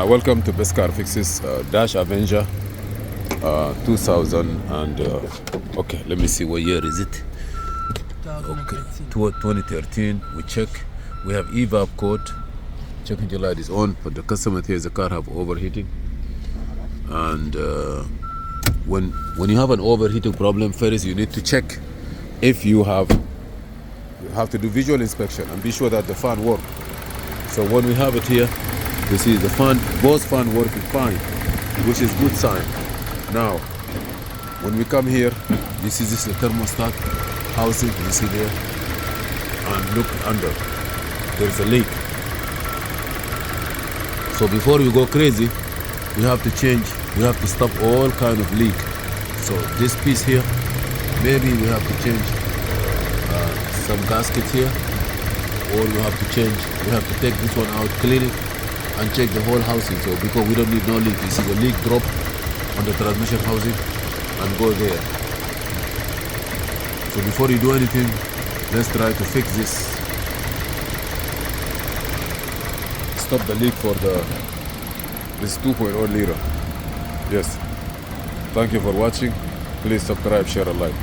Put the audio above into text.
Welcome to Best Car Fixes Dash Avenger 2000 and okay, let me see what year is it. Okay, 2013. We check. We have evap code. Check engine light is on, but the customer says the car have overheating. And when you have an overheating problem, first you need to check if you have to do visual inspection and be sure that the fan works. So when we have it here, you see the fan, both fan working fine, which is good sign. Now, when we come here, this is the thermostat housing, you see there, and look under, there's a leak. So before you go crazy, we have to change, we have to stop all kind of leak. So this piece here, maybe we have to change some gaskets here, or you have to change, we have to take this one out, clean it, and check the whole housing. So because we don't need no leak, you see the leak drop on the transmission housing and go there. So before you do anything, let's try to fix this. Stop the leak for this 2.0 liter. Yes. Thank you for watching. Please subscribe, share, and like.